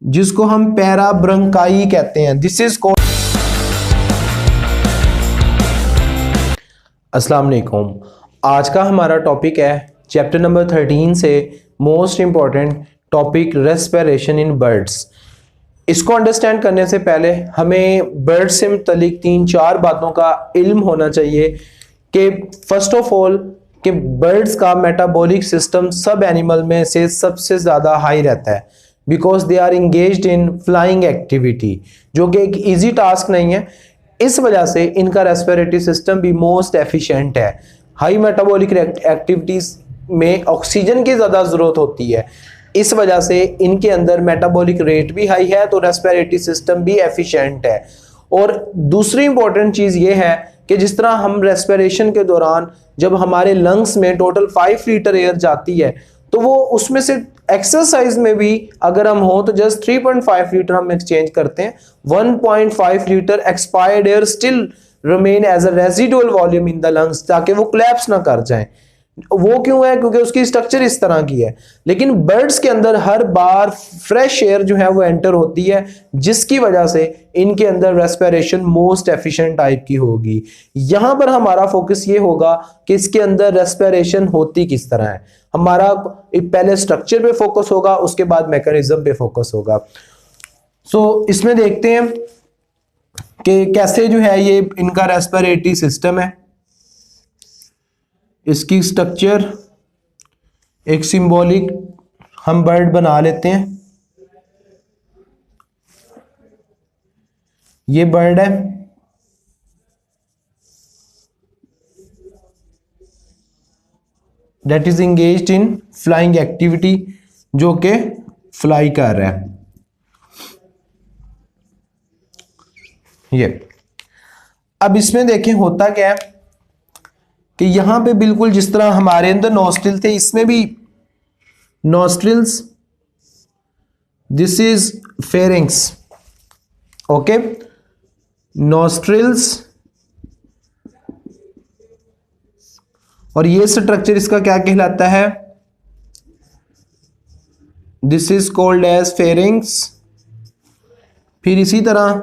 जिसको हम पैराब्रंकाई कहते हैं। This is called. अस्सलाम वालेकुम। आज का हमारा टॉपिक है चैप्टर नंबर 13 से most important topic respiration in birds. इसको अंडरस्टैंड करने से पहले हमें बर्ड से मुतल्लिक 3-4 बातों का इल्म होना चाहिए कि फर्स्ट ऑफ ऑल कि बर्ड्स का मेटाबॉलिक सिस्टम सब एनिमल में से सबसे ज़्यादा हाई रहता है, because they are engaged in flying activity, जो कि एक ईजी टास्क नहीं है। इस वजह से इनका रेस्पिरेटरी सिस्टम भी मोस्ट एफिशिएंट है। हाई मेटाबॉलिक एक्टिविटीज़ में ऑक्सीजन की ज़्यादा ज़रूरत होती है, इस वजह से इनके अंदर मेटाबॉलिक रेट भी हाई है, तो रेस्पिरेटरी सिस्टम भी एफिशिएंट है। और दूसरी इंपॉर्टेंट चीज़ ये है कि जिस तरह हम रेस्पिरेशन के दौरान जब हमारे लंग्स में टोटल 5 लीटर एयर जाती है, तो वो उसमें से एक्सरसाइज में भी अगर हम हो तो जस्ट 3.5 लीटर हम एक्सचेंज करते हैं। 1.5 litre expired air still remain as a residual volume in the lungs, ताकि वो कोलैप्स ना कर जाएं। वो क्यों है? क्योंकि उसकी स्ट्रक्चर इस तरह की है। लेकिन बर्ड्स के अंदर हर बार फ्रेश एयर जो है वो एंटर होती है, जिसकी वजह से इनके अंदर रेस्पिरेशन मोस्ट एफिशिएंट टाइप की होगी। यहां पर हमारा फोकस ये होगा कि इसके अंदर रेस्पिरेशन होती किस तरह है। हमारा पहले स्ट्रक्चर पे फोकस होगा, उसके बाद मैकेनिज्म पे फोकस होगा। सो इसमें देखते हैं कि कैसे जो है ये इनका रेस्पिरेटरी सिस्टम है। इसकी स्ट्रक्चर एक सिंबॉलिक हम बर्ड बना लेते हैं। ये बर्ड है, that is engaged in flying activity, जो कि फ्लाई कर रहा है। ये अब इसमें देखें होता क्या है कि यहां पे बिल्कुल जिस तरह हमारे अंदर नॉस्ट्रिल थे, इसमें भी nostrils, this is pharynx, okay. Nostrils, और ये स्ट्रक्चर इसका क्या कहलाता है? This is called as pharynx. फिर इसी तरह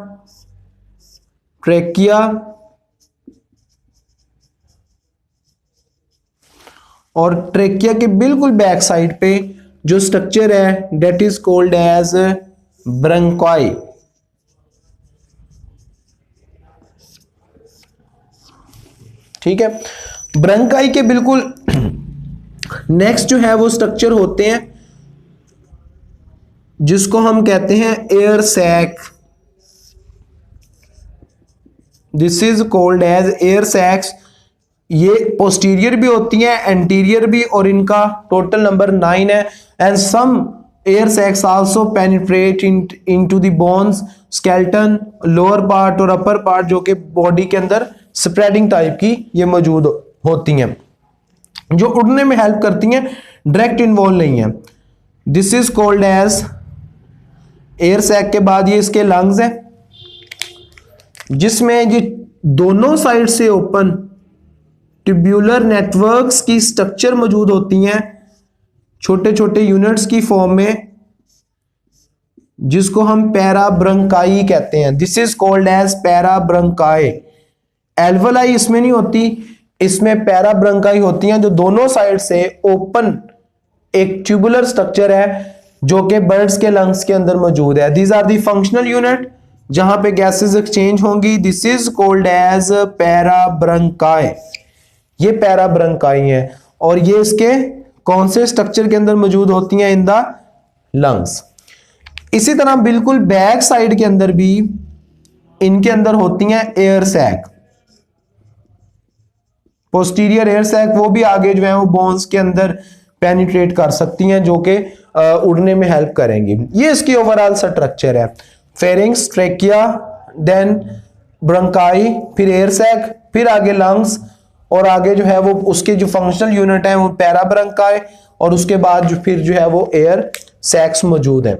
ट्रेकिया, और ट्रेकिया के बिल्कुल बैक साइड पे जो स्ट्रक्चर है डेट इज कॉल्ड एज ब्रंकाई। ठीक है, ब्रंकाई के बिल्कुल नेक्स्ट जो है वो स्ट्रक्चर होते हैं जिसको हम कहते हैं air sac. This is called as air sacs. ये पोस्टीरियर भी होती है, एंटीरियर भी, और इनका टोटल नंबर 9 है। And some air sacs also penetrate into the bones, skeleton, lower part और अपर पार्ट, जो कि बॉडी के अंदर स्प्रेडिंग टाइप की ये मौजूद होती हैं, जो उड़ने में हेल्प करती हैं, डायरेक्ट इन्वॉल्व नहीं है। This is called as air sac. के बाद ये इसके लंग्स है, जिसमें ये दोनों साइड से ओपन ट्यूब्यूलर नेटवर्क्स की स्ट्रक्चर मौजूद होती हैं, छोटे छोटे यूनिट्स की फॉर्म में, जिसको हम पैराब्रंकाई कहते हैं। This is called as parabronchi. Alveoli इसमें नहीं होती, इसमें पैराब्रंकाई होती हैं, जो दोनों साइड से ओपन एक ट्यूबुलर स्ट्रक्चर है, जो कि बर्ड्स के लंग्स के अंदर मौजूद है। These are the functional unit जहां पे गैसेस एक्सचेंज होंगी। This is called as parabronchi. ये पैराब्रंकाई है, और ये इसके कौन से स्ट्रक्चर के अंदर मौजूद होती हैं? इन द लंग्स। इसी तरह बिल्कुल बैक साइड के अंदर भी इनके अंदर होती हैं air sac, posterior air sac. वो भी आगे जो है वो बोन्स के अंदर पेनिट्रेट कर सकती हैं, जो कि उड़ने में हेल्प करेंगी। ये इसकी ओवरऑल स्ट्रक्चर है। फेरिंग्स, ट्रेकिया, देन ब्रंकाई, फिर एयर सैक, फिर आगे लंग्स, और आगे जो है वो उसके जो फंक्शनल यूनिट है वो पैराब्रंकाई, और उसके बाद जो फिर जो है वो एयर सैक्स मौजूद है।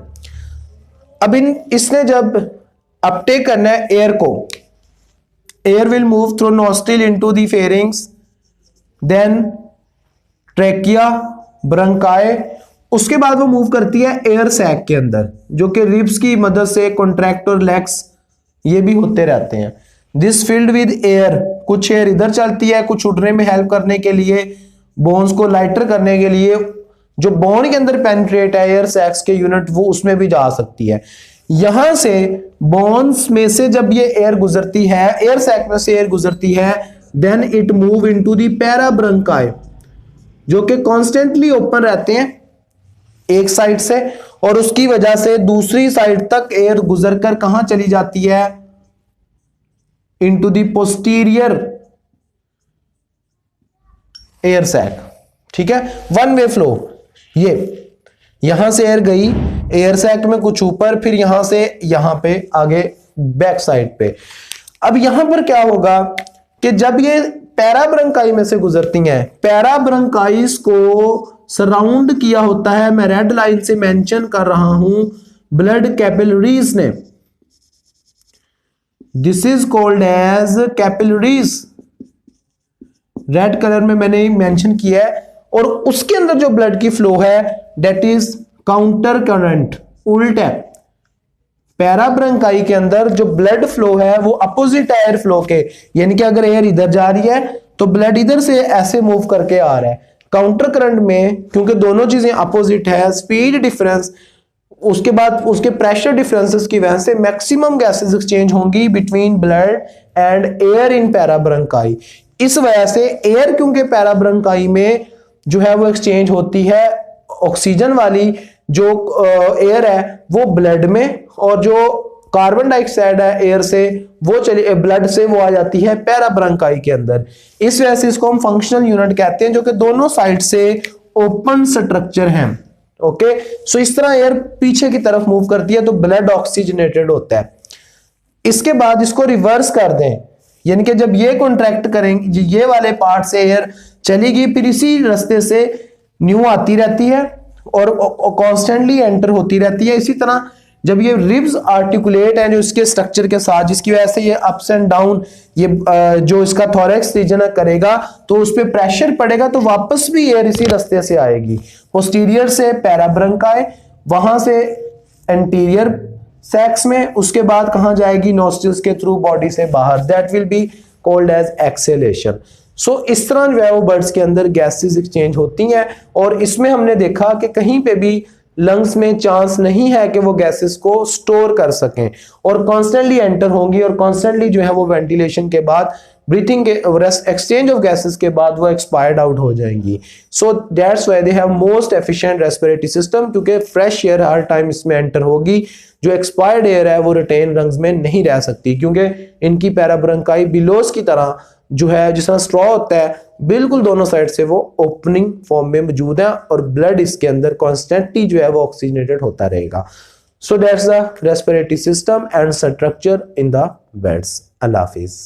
अब इसने जब अपटेक करना है एयर को, air will move through nostril into the pharynx, then trachea, bronchi, उसके बाद वो मूव करती है एयर सैक के अंदर, जो कि रिब्स की मदद से कॉन्ट्रैक्ट और रिलैक्स ये भी होते रहते हैं। दिस फील्ड विद एयर, कुछ एयर इधर चलती है, कुछ उड़ने में हेल्प करने के लिए, बोन्स को लाइटर करने के लिए, जो बोन के अंदर पेनिट्रेट है एयर सैक्स के यूनिट, वो उसमें भी जा सकती है। यहां से बोन्स में से जब ये एयर गुजरती है, एयर सैक में से एयर गुजरती है, then it move into the parabronchi, जो कि कॉन्स्टेंटली ओपन रहते हैं एक साइड से, और उसकी वजह से दूसरी साइड तक एयर गुजरकर कहां चली जाती है, into the posterior air sac. ठीक है, वन वे फ्लो। ये यहां से एयर गई एयर सैक में कुछ ऊपर, फिर यहां से यहां पे आगे बैक साइड पे। अब यहां पर क्या होगा कि जब ये पैराब्रंकाई में से गुजरती हैं, पैराब्रंकाइस को सराउंड किया होता है, मैं रेड लाइन से मेंशन कर रहा हूं, ब्लड कैपिलरीज ने। This is called as capillaries, red colour में मैंने मेंशन किया है। और उसके अंदर जो ब्लड की फ्लो है दैट इज काउंटर करंट, उल्ट है। पैराब्रंकाई के अंदर जो ब्लड फ्लो है वो अपोजिट एयर फ्लो के, यानी कि अगर एयर इधर जा रही है तो ब्लड इधर से ऐसे मूव करके आ रहा है। काउंटर करंट में क्योंकि दोनों चीजें अपोजिट है, स्पीड डिफरेंस, उसके बाद उसके प्रेशर डिफरेंसेस की वजह से मैक्सिमम गैसेस एक्सचेंज होंगी between blood and air in parabronchi. इस वजह से एयर क्योंकि पैराब्रंकाई में जो है वो एक्सचेंज होती है, ऑक्सीजन वाली जो एयर है वो ब्लड में, और जो कार्बन डाइऑक्साइड है एयर से वो चली ब्लड से वो आ जाती है पैराब्रंकाई के अंदर। इस वजह से इसको हम फंक्शनल यूनिट कहते हैं, जो कि दोनों साइड से ओपन स्ट्रक्चर हैं। ओके, सो इस तरह एयर पीछे की तरफ मूव करती है तो ब्लड ऑक्सीजनेटेड होता है। इसके बाद इसको रिवर्स कर दें, यानी कि जब ये कॉन्ट्रैक्ट करेंगे, ये वाले पार्ट से एयर चलेगी, फिर इसी रास्ते से न्यू आती रहती है और कॉन्स्टेंटली एंटर होती रहती है। इसी तरह जब ये रिब्स आर्टिकुलेट है जो इसके स्ट्रक्चर के साथ, जिसकी वजह से ये अप्स एंड डाउन ये जो इसका थोरैक्स रीजन करेगा तो उस पर प्रेशर पड़ेगा, तो वापस भी एयर इसी रास्ते से आएगी, पोस्टीरियर से पैराब्रंकाई, वहां से एंटीरियर सैक्स में, उसके बाद कहां जाएगी, नोस्ट्रिल्स के थ्रू बॉडी से बाहर। That will be called as exhalation. So इस तरह जो है वो बर्ड्स के अंदर गैसेस एक्सचेंज होती हैं, और इसमें हमने देखा कि कहीं पे भी लंग्स में चांस नहीं है कि वो गैसेस को स्टोर कर सकें, और कॉन्स्टेंटली एंटर होंगी, और कॉन्स्टेंटली जो है वो वेंटिलेशन के बाद, ब्रीथिंग के एक्सचेंज ऑफ गैसेस के बाद वो एक्सपायर्ड आउट हो जाएंगी। So that's why they have most efficient respiratory system, क्योंकि फ्रेश एयर हर टाइम इसमें एंटर होगी। जो एक्सपायर्ड एयर है वो रिटेन लंग्स में नहीं रह सकती, क्योंकि इनकी पैराब्रंकाई बिलोस की तरह जो है, जिस तरह स्ट्रॉ होता है, बिल्कुल दोनों साइड से वो ओपनिंग फॉर्म में मौजूद है, और ब्लड इसके अंदर कॉन्स्टेंटली जो है वो ऑक्सीजनेटेड होता रहेगा। So that's the respiratory system and structure in the birds. Allah Hafiz.